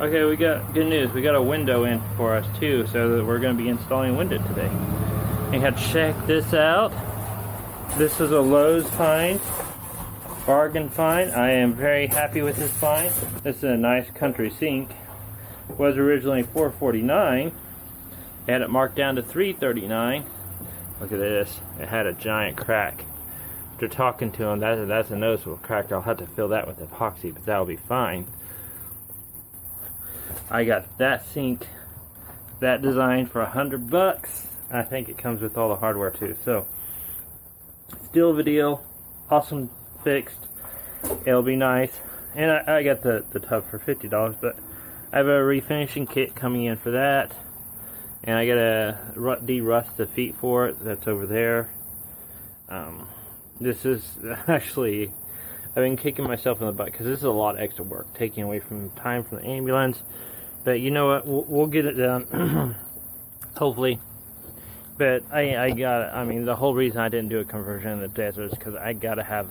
Okay, we got good news. We got a window in for us too, so that we're going to be installing a window today. And had check this out. This is a Lowe's find, bargain find. I am very happy with this find. This is a nice country sink. It was originally $449. Had it marked down to $339. Look at this. It had a giant crack. After talking to him, that's a noticeable crack. I'll have to fill that with epoxy, but that'll be fine. I got that sink, that design for $100. I think it comes with all the hardware too. So, steal of a deal, awesome fixed. It'll be nice. And I got the tub for $50, but I have a refinishing kit coming in for that. And I got a de-rust the feet for it. That's over there. This is actually, I've been kicking myself in the butt because this is a lot of extra work, taking away from time from the ambulance. But you know what? We'll get it done, hopefully. But I mean, the whole reason I didn't do a conversion in the desert is because I gotta have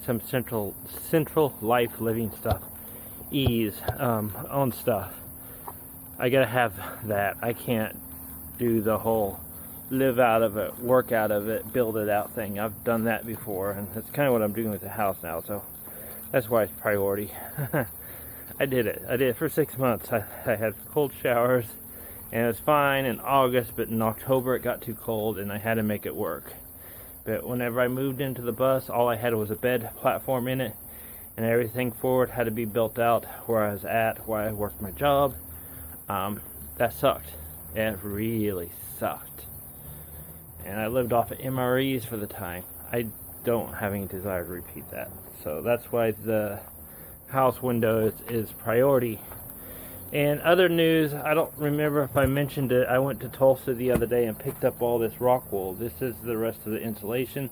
some central life living stuff, ease on stuff. I gotta have that. I can't do the whole live out of it, work out of it, build it out thing. I've done that before, and that's kind of what I'm doing with the house now. So that's why it's priority. I did it for 6 months. I had cold showers, and it was fine in August, but in October it got too cold, and I had to make it work. But whenever I moved into the bus, all I had was a bed platform in it, and everything forward had to be built out where I was at, where I worked my job. That sucked. It really sucked. And I lived off of MREs for the time. I don't have any desire to repeat that. So that's why the house window is priority. And other news, I don't remember if I mentioned it. I went to Tulsa the other day and picked up all this rock wool. This is the rest of the insulation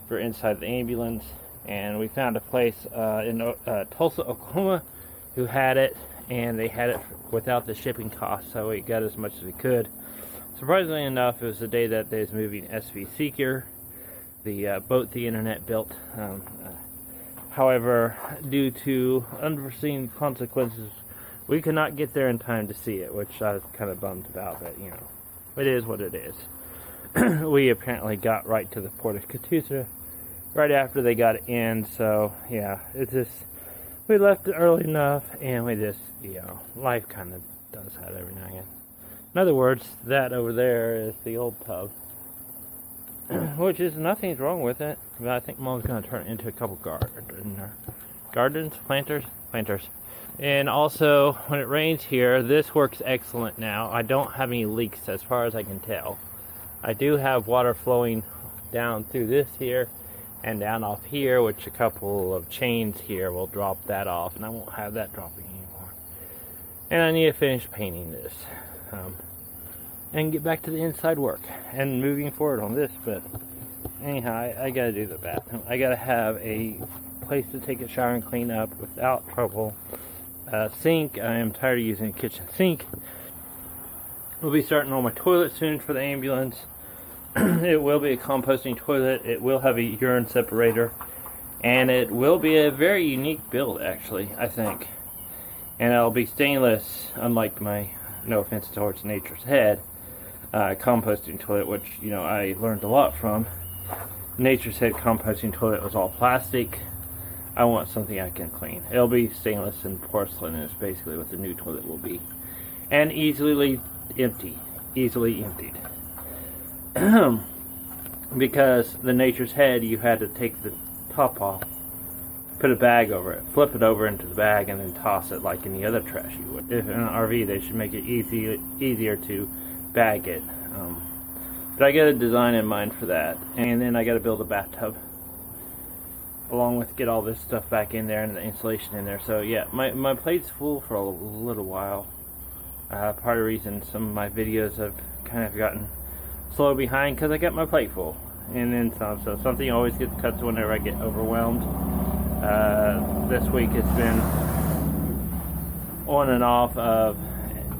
for inside the ambulance. And we found a place in Tulsa, Oklahoma, who had it, and they had it without the shipping cost, so we got as much as we could. Surprisingly enough, it was the day that they was moving SV Seeker, the boat the internet built. However, due to unforeseen consequences, we could not get there in time to see it, which I was kind of bummed about, but you know, it is what it is. We apparently got right to the port of Catoosa right after they got it in, so yeah, it's just, we left it early enough, and we just, you know, life kind of does that every now and again. In other words, that over there is the old tub, which is, nothing's wrong with it, but I think Mom's going to turn it into a couple planters. And also, when it rains here, this works excellent now. I don't have any leaks as far as I can tell. I do have water flowing down through this here and down off here, which a couple of chains here will drop that off, and I won't have that dropping anymore. And I need to finish painting this and get back to the inside work and moving forward on this. But anyhow, I gotta do the bathroom. I gotta have a place to take a shower and clean up without trouble. Sink, I am tired of using a kitchen sink. We'll be starting on my toilet soon for the ambulance. It will be a composting toilet. It will have a urine separator, and it will be a very unique build, actually, I think. And it'll be stainless, unlike my, no offense towards Nature's Head, composting toilet, which, you know, I learned a lot from. Nature's Head composting toilet was all plastic. I want something I can clean. It'll be stainless and porcelain, is basically what the new toilet will be. And easily emptied. Because the Nature's Head, you had to take the top off, put a bag over it, flip it over into the bag, and then toss it like any other trash you would. If in an RV, they should make it easier to bag it. But I got a design in mind for that. And then I got to build a bathtub, along with get all this stuff back in there and the insulation in there. So yeah, my plate's full for a little while. Part of the reason some of my videos have kind of gotten slow behind, because I got my plate full, and then some. So something always gets cut whenever I get overwhelmed. This week it's been on and off of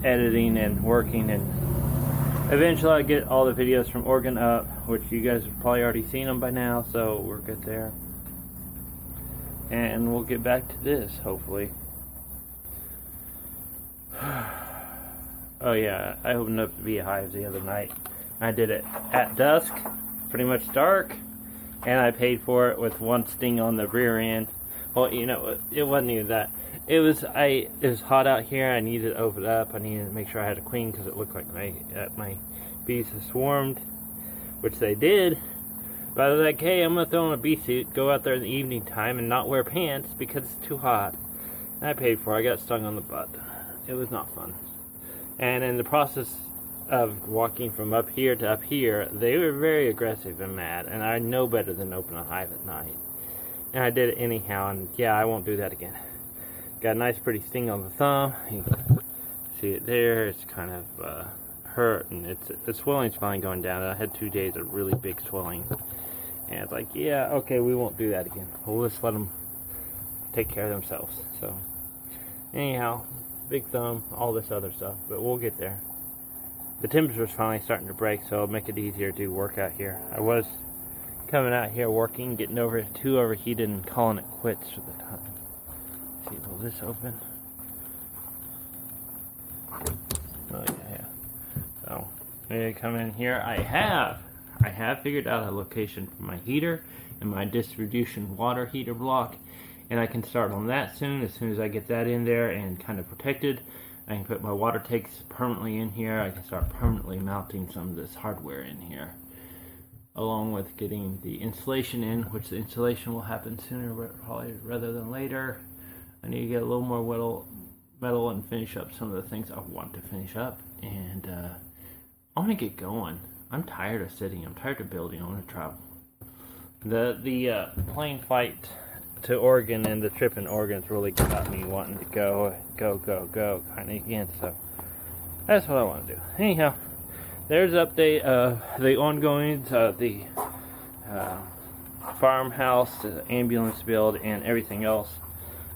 editing and working, and eventually I get all the videos from Oregon up, which you guys have probably already seen them by now, so we're good there. And we'll get back to this, hopefully. Oh yeah, I opened up the beehives the other night. I did it at dusk, pretty much dark, and I paid for it with one sting on the rear end. Well, you know, it wasn't even that. It was hot out here. I needed to open it up. I needed to make sure I had a queen because it looked like my bees had swarmed, which they did. But I was like, hey, I'm gonna throw on a bee suit, go out there in the evening time, and not wear pants because it's too hot. And I paid for it. I got stung on the butt. It was not fun. And in the process of walking from up here to up here, they were very aggressive and mad. And I know better than open a hive at night. And I did it anyhow. And yeah, I won't do that again. Got a nice pretty sting on the thumb. You can see it there. It's kind of hurt. And the swelling's finally going down. I had 2 days of really big swelling. And it's like, yeah, okay, we won't do that again. We'll just let them take care of themselves. So, anyhow, big thumb, all this other stuff, but we'll get there. The temperature's finally starting to break, so it'll make it easier to work out here. I was coming out here working, getting too overheated and calling it quits for the time. Let's see, will this open? Oh yeah. So, maybe come in here. I have figured out a location for my heater and my distribution water heater block, and I can start on that as soon as I get that in there and kind of protected. I can put my water tanks permanently in here. I can start permanently mounting some of this hardware in here, along with getting the insulation in, which the insulation will happen sooner probably rather than later. I need to get a little more metal and finish up some of the things I want to finish up, and I want to get going. I'm tired of sitting. I'm tired of building. I want to travel. The plane flight to Oregon and the trip in Oregon's really got me wanting to go kind of again. So that's what I want to do. Anyhow, there's an update of the ongoings of the farmhouse, the ambulance build, and everything else.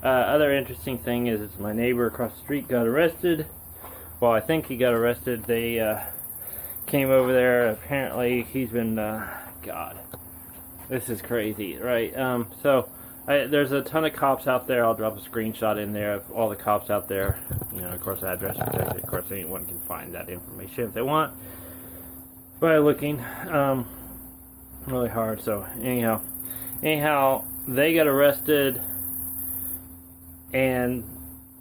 Other interesting thing is my neighbor across the street got arrested. Well, I think he got arrested. They came over there. Apparently, he's been, God, this is crazy, right? There's a ton of cops out there. I'll drop a screenshot in there of all the cops out there. You know, of course, address protected. Of course, anyone can find that information if they want by looking really hard. So, anyhow, they got arrested, and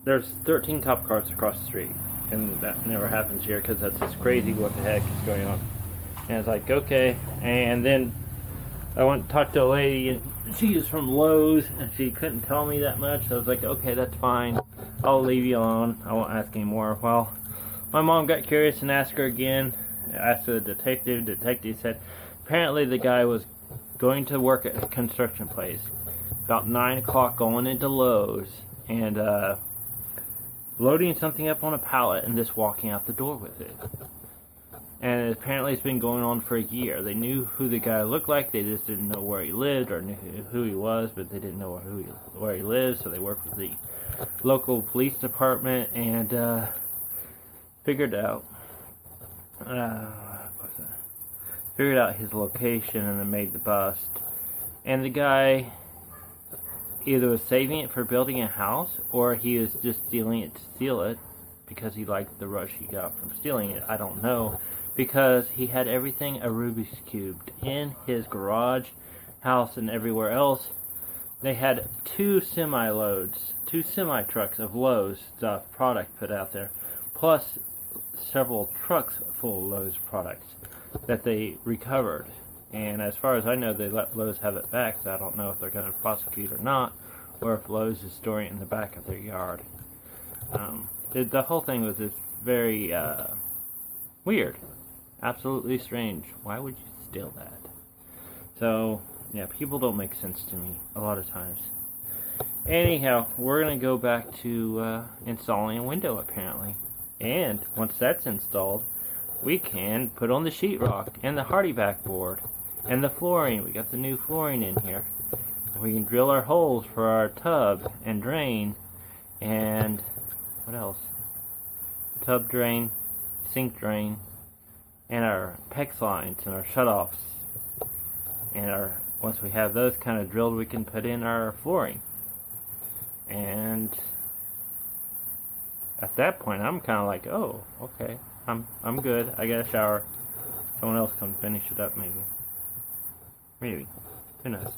there's 13 cop cars across the street. And that never happens here because that's just crazy what the heck is going on. And it's like, okay. And then I went and talked to a lady, and she is from Lowe's, and she couldn't tell me that much. So I was like, okay, that's fine. I'll leave you alone. I won't ask anymore. Well, my mom got curious and asked her again. Asked the detective. Detective said apparently the guy was going to work at a construction place about 9 o'clock going into Lowe's and loading something up on a pallet and just walking out the door with it. And apparently it's been going on for a year. They knew who the guy looked like. They just didn't know where he lived or knew who he was, but they didn't know where he lived. So they worked with the local police department and figured out his location and then made the bust. And the guy either was saving it for building a house, or he was just stealing it to steal it because he liked the rush he got from stealing it. I don't know, because he had everything a Rubik's Cube in his garage, house, and everywhere else. They had 2 semi-trucks of Lowe's stuff, product put out there, plus several trucks full of Lowe's products that they recovered. And as far as I know, they let Lowe's have it back, so I don't know if they're going to prosecute or not, or if Lowe's is storing it in the back of their yard. The whole thing was just very weird. Absolutely strange. Why would you steal that? So, yeah, people don't make sense to me a lot of times. Anyhow, we're going to go back to installing a window, apparently. And once that's installed, we can put on the sheetrock and the hardy backboard and the flooring. We got the new flooring in here. We can drill our holes for our tub and drain, and what else? Tub drain, sink drain, and our PEX lines and our shutoffs. And once we have those kind of drilled, we can put in our flooring. And at that point, I'm kind of like, oh, okay, I'm good. I got a shower. Someone else come finish it up, maybe. Maybe. Who knows?